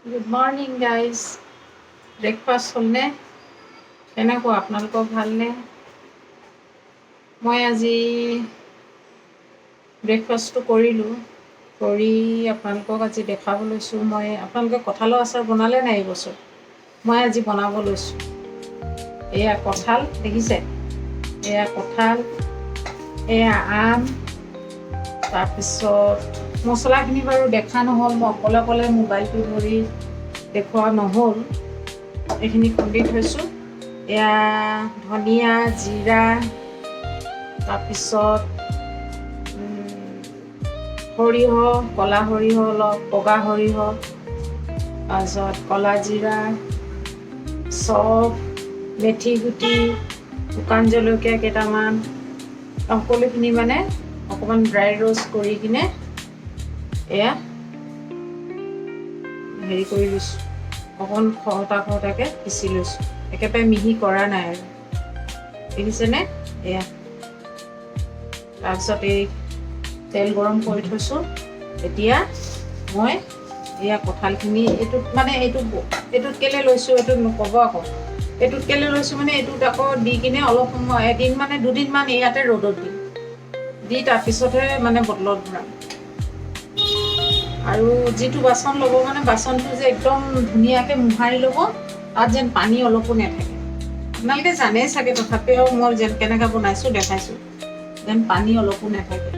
Good morning, guys. Breakfast হ'লনে? কেনেকুৱা আপোনালোকৰ ভালনে? মই আজি ব্ৰেকফাষ্টটো কৰিলোঁ। কৰি আপোনালোকক আজি দেখাব লৈছোঁ। আপোনালোকে কঁঠালৰ আচাৰ বনালে নাই এই বছৰ? মই আজি বনাব লৈছোঁ। এয়া কঁঠাল দেখিছে? এয়া কঁঠাল, এয়া আম, তাৰপিছত মছলাখিনি বাৰু দেখা নহ'ল, মই অকলে মোবাইলটো ধৰি দেখুওৱা নহ'ল। এইখিনি খুন্দি থৈছোঁ। এয়া ধনিয়া, জিৰা, তাৰপিছত সৰিয়হ, ক'লা সৰিয়হ অলপ, বগা সৰিয়হ, তাৰপিছত ক'লা জিৰা, চফ, মেথি গুটি, শুকান জলকীয়া কেইটামান, সকলোখিনি মানে অকণমান ড্ৰাই ৰ'ষ্ট কৰি কিনে এয়া হেৰি কৰি লৈছোঁ, অকণমান খহটাকৈ পিচি লৈছোঁ। একেবাৰে মিহি কৰা নাই আৰু, দেখিছেনে? এয়া তাৰপিছত এই তেল গৰম কৰি থৈছোঁ। এতিয়া মই এয়া কঁঠালখিনি এইটোত কেলৈ লৈছোঁ এইটো নক'ব আকৌ। এইটোত কেলৈ লৈছোঁ মানে এইটোত আকৌ দি কিনে অলপ সময় দুদিনমান ইয়াতে ৰ'দত দিম, দি তাৰপিছতহে মানে বটলত ভৰাম। আৰু যিটো বাচন ল'ব মানে বাচনটো যে একদম ধুনীয়াকৈ মোহাৰি ল'ব, তাত যেন পানী অলপো নাথাকে। আপোনালোকে জানেই চাগে, তথাপিও মই কেনেকৈ বনাইছোঁ দেখাইছোঁ, যেন পানী অলপো নাথাকে।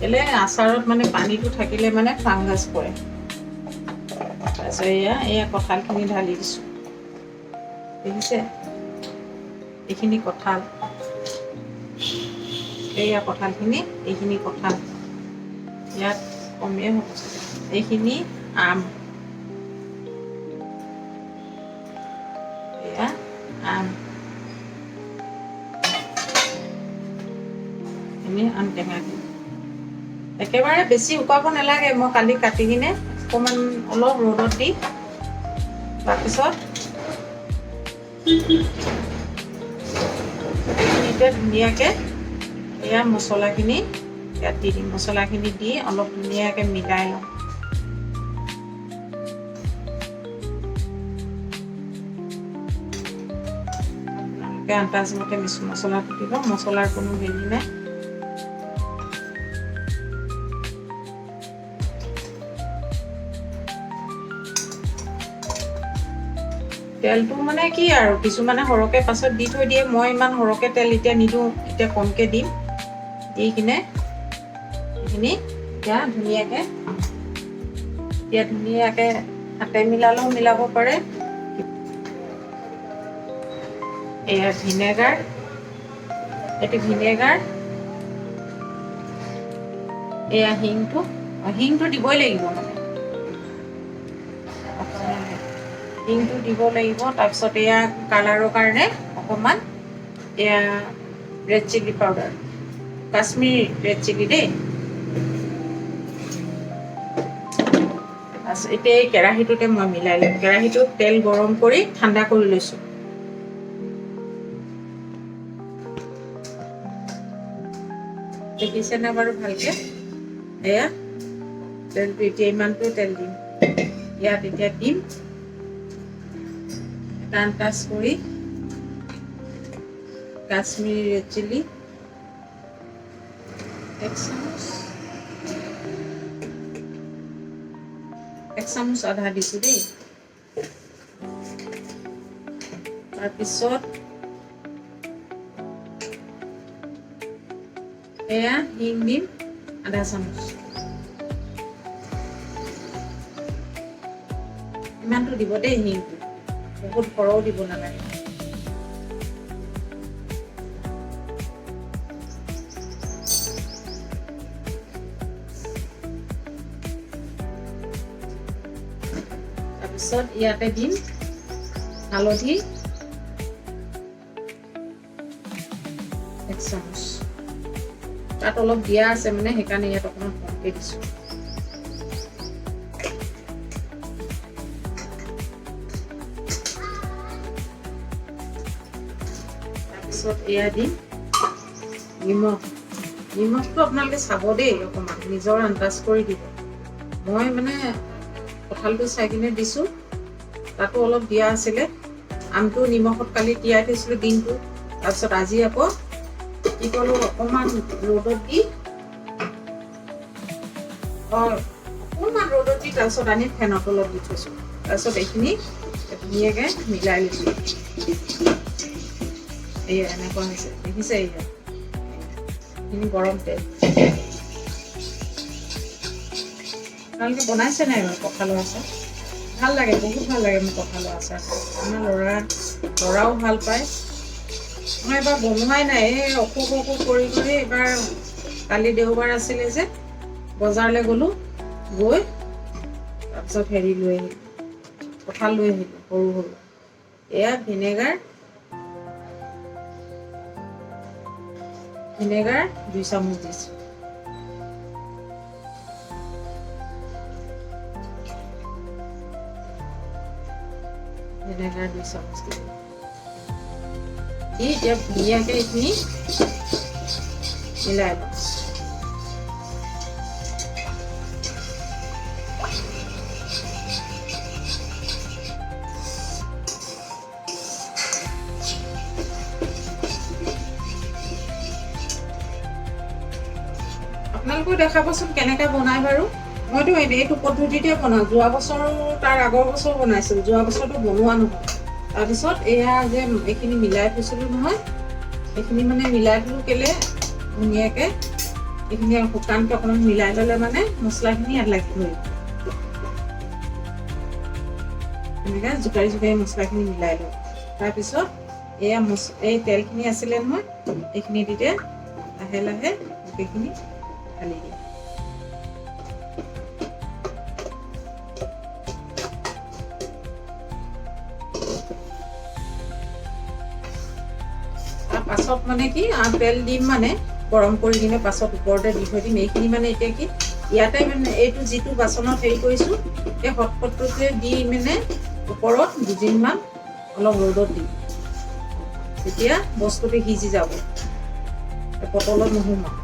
কেলৈ আচাৰত মানে পানীটো থাকিলে মানে ফাংগাছ পৰে। তাৰপিছত এয়া কঁঠালখিনি ঢালি দিছোঁ, দেখিছে? এইখিনি কঁঠাল, এয়া কঁঠালখিনি, এইখিনি কঁঠাল, ইয়াত কমেই হ'ব চাগে। এইখিনি আম, এয়া আম, এনেই আম টেঙাখিনি একেবাৰে বেছি শুকাব নালাগে। মই কালি কাটি কিনে অকণমান অলপ ৰ'দত দি তাৰপিছত এইখিনিতে ধুনীয়াকৈ এয়া মছলাখিনি ইয়াত দি দিম। মছলাখিনি দি অলপ ধুনীয়াকৈ মিলাই লওঁ। আপোনালোকে আন্দাজমতে মছলাটো দিব, মছলাৰ কোনো হেৰি নাই। তেলটো মানে কি আৰু, কিছুমানে সৰহকৈ পাছত দি থৈ দিয়ে। মই ইমান সৰহকৈ তেল এতিয়া নিদিওঁ, এতিয়া কমকৈ দিম। দি কিনে এইখিনি এতিয়া ধুনীয়াকৈ হাতে মিলালেও মিলাব পাৰে। এয়া ভিনেগাৰ, এইটো ভিনেগাৰ, এয়া হিংটো দিবই লাগিব, মানে হিংটো দিব লাগিব। তাৰপিছত এয়া কালাৰৰ কাৰণে অকণমান এয়া red chilli powder, Kashmiri red chilli দেই। তাৰপিছত এতিয়া এই কেৰাহীটোতে মই মিলাই লওঁ। কেৰাহীটোত তেল গৰম কৰি ঠাণ্ডা কৰি লৈছোঁ। দেখিছেনে বাৰু ভালকৈ? এয়া তেলটো এতিয়া ইমানটো তেল দিম। ইয়াত এতিয়া দিম টাচ কৰি কাশ্মীৰী ৰেড চিলি 1 চামুচ আধা দিছোঁ দেই। তাৰপিছত এয়া হিং দিম আধা চামুচ। ইমানটো দিব দেই হিংটো, বহুত সৰহও দিব নালাগে। তাৰপিছত ইয়াতে দিম হালধি 1 চামুচ। তাত অলপ দিয়া আছে মানে, সেইকাৰণে ইয়াত অকণমান কমকৈ দিছোঁ। তাৰপিছত এয়া দিম নিমখ। নিমখটো আপোনালোকে চাব দেই, অকণমান নিজৰ আন্দাজ কৰি দিব। মই মানে কঁঠালটো চাই কিনে দিছোঁ। তাতো অলপ দিয়া আছিলে। আমটো নিমখত কালি তিয়াই থৈছিলোঁ দিনটো। তাৰপিছত আজি আকৌ কি ক'লোঁ, অকণমান ৰ'দত দি অকণমান ৰ'দত দি তাৰপিছত আনি ফেনৰ তলত দি থৈছোঁ। তাৰপিছত এইখিনি ধুনীয়াকৈ মিলাই লৈছোঁ। এয়া এনেকুৱা হৈছে, দেখিছে? এয়া এইখিনি গৰম তেল। আপোনালোকে বনাইছে নাই বাৰু কঁঠালৰ আচাৰ? ভাল লাগে, বহুত ভাল লাগে মোৰ কঁঠালৰ আচাৰ। আমাৰ ল'ৰাও ভাল পায়। মই এবাৰ বনোৱাই নাই, এই অসুখ কৰি এইবাৰ কালি দেওবাৰ আছিলে যে বজাৰলৈ গ'লোঁ, গৈ তাৰপিছত হেৰি লৈ আহিলোঁ, কঁঠাল লৈ আহিলোঁ সৰু সৰু। এয়া ভিনেগাৰ 2 চামুচ দিছোঁ। ভিনেগাৰ 2 চামুচ দিলোঁ। দি এতিয়া ধুনীয়াকৈ এইখিনি মিলাই লওঁ। আপোনালোকেও দেখাবচোন কেনেকৈ বনাই বাৰু। মইতো এইটো পদ্ধতিতে বনাওঁ। যোৱা বছৰ তাৰ আগৰ বছৰ বনাইছিলোঁ, যোৱা বছৰটো বনোৱা নহয়। তাৰপিছত এয়া যে এইখিনি মিলাই থৈছিলোঁ নহয়, এইখিনি মানে মিলাই থলোঁ কেলৈ, ধুনীয়াকৈ এইখিনি শুকানকৈ অকণমান মিলাই ল'লে মানে মছলাখিনি ইয়াত লাগি ধৰিব। এনেকৈ জোকাৰি মছলাখিনি মিলাই লওঁ। তাৰপিছত এয়া এই তেলখিনি আছিলে নহয়, এইখিনি দিতে লাহে লাহে গোটেইখিনি ঢালি দিওঁ। পাছত মানে কি তেল দিম, মানে গৰম কৰি কিনে পাছত ওপৰতে দি থৈ দিম। এইখিনি মানে এতিয়া কি ইয়াতে মানে এইটো যিটো বাচনত হেৰি কৰিছোঁ, এই হটপটটোতে দি মানে ওপৰত 2 দিনমান অলপ ৰ'দত দিম। তেতিয়া বস্তুটো সিজি যাব, পটলত নোসোমায়।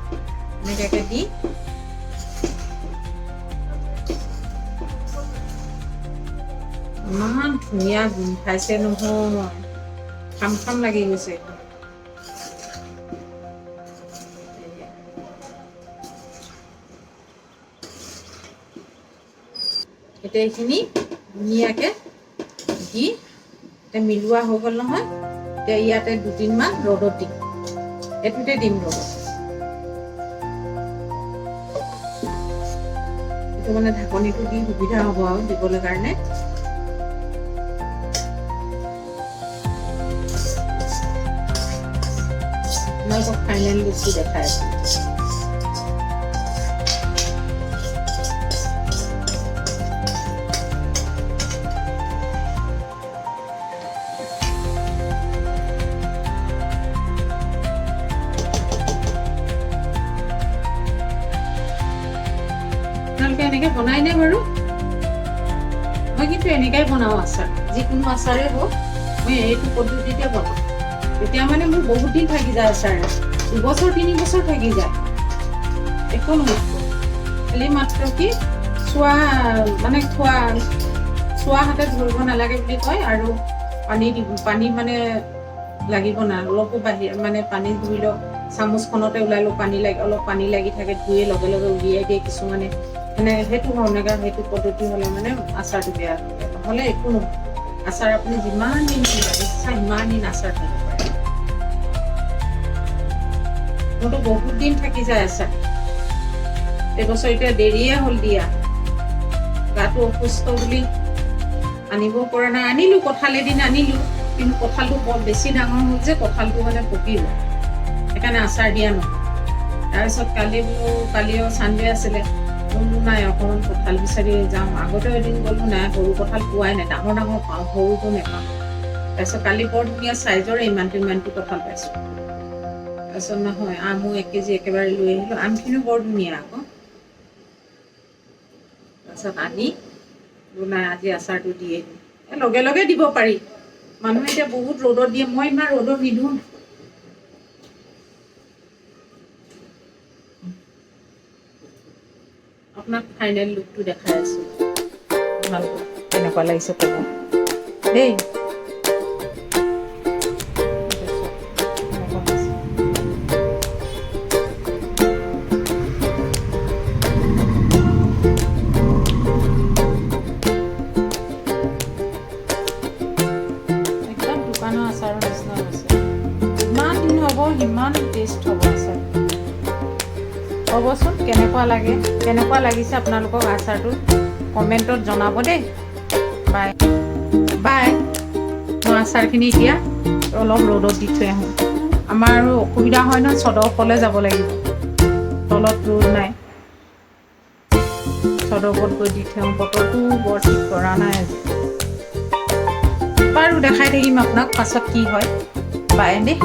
এনেকৈ দি ইমান ধুনীয়া গোন্ধাইছে নহয়, খাম খাম লাগি গৈছে। এতিয়া এইখিনি ধুনীয়াকৈ দি এতিয়া মিলোৱা হৈ গ'ল নহয়। এতিয়া ইয়াতে 2 দিনমান ৰ'দত দিম, এইটোতে দিম ৰ'দত। এইটো মানে ঢাকনিটো দি সুবিধা হ'ব আৰু দিবলৈ কাৰণে। আপোনালোকক ফাইনেল লুকটো দেখাই আছোঁ। আপোনালোকে এনেকৈ বনাই নে বাৰু? মই কিন্তু এনেকৈ বনাওঁ আচাৰ, যিকোনো আচাৰেই হওক মই এইটো পদ্ধতিতে বনাওঁ। তেতিয়া মানে মোৰ বহুত দিন থাকি যায় আচাৰ, 2 বছৰ 3 বছৰ থাকি যায়, একো নহয়। খালি মাত্ৰ কি চোৱা হাতে ধৰিব নালাগে বুলি কয়, আৰু পানী মানে লাগিব না, অলপো বাহিৰ মানে পানী ধৰি লওক চামুচখনতে ওলালোঁ, অলপ পানী লাগি থাকে, ধুয়ে লগে লগে উলিয়াই দিয়ে কিছুমানে। মানে সেইটো পদ্ধতি হ'লে মানে আচাৰটো বেয়া হৈ যায়, নহ'লে একো নহয়। আচাৰ আপুনি যিমান দিন ইচ্ছা সিমান দিন আচাৰ থ'ব পাৰে। মোৰতো বহুত দিন থাকি যায় আচাৰ। এইবছৰ এতিয়া দেৰিয়ে হ'ল দিয়া, গাটো অসুস্থ বুলি আনিব পৰা নাই। আনিলোঁ কঁঠাল এদিন আনিলোঁ, কিন্তু কঁঠালটো বৰ বেছি ডাঙৰ হ'ল যে কঁঠালটো মানে পকিল, সেইকাৰণে আচাৰ দিয়া নহয়। তাৰপিছত কালিও চানডে আছিলে, বোলো নাই অকণমান কঁঠাল বিচাৰি যাওঁ। আগতেও এদিন গ'লোঁ, নাই সৰু কঁঠাল পোৱাই নাই, ডাঙৰ পাওঁ, সৰুটো নেপাওঁ। তাৰপিছত কালি বৰ ধুনীয়া চাইজৰে ইমানটো কঁঠাল পাইছোঁ। তাৰপিছত নহয়, আমো 1 কেজি একেবাৰে লৈ আহিলোঁ। আমখিনিও বৰ ধুনীয়া আকৌ। তাৰপিছত আনি নাই আজি আচাৰটো দিয়ে দিম। লগে লগে দিব পাৰি, মানুহে এতিয়া বহুত ৰ'দত দিয়ে, মই ইমান ৰ'দত নিদিওঁ। আপোনাক ফাইনেল লুকটো দেখাই আছোঁ। আপোনালোকক কেনেকুৱা লাগিছে ক'ব দেই। একদম দোকানৰ আচাৰৰ নিচিনা হৈছে। যিমান দিন হ'ব সিমান টেষ্ট হ'ব আচাৰ। ক'বচোন কেনেকুৱা লাগিছে আপোনালোকক আচাৰটো কমেণ্টত জনাব দেই। Bye bye. মই আচাৰখিনি এতিয়া অলপ ৰ'দত দি থৈ আহোঁ। আমাৰ আৰু অসুবিধা হয় নহয়, চদৰ ওপৰলৈ যাব লাগিব, তলত ৰ'দ নাই। চদৰ ওপৰত গৈ দি থৈ আহোঁ। বতৰটো বৰ ঠিক কৰা নাই আজি। বাৰু দেখাই থাকিম আপোনাক পাছত কি হয়। বাই দেই।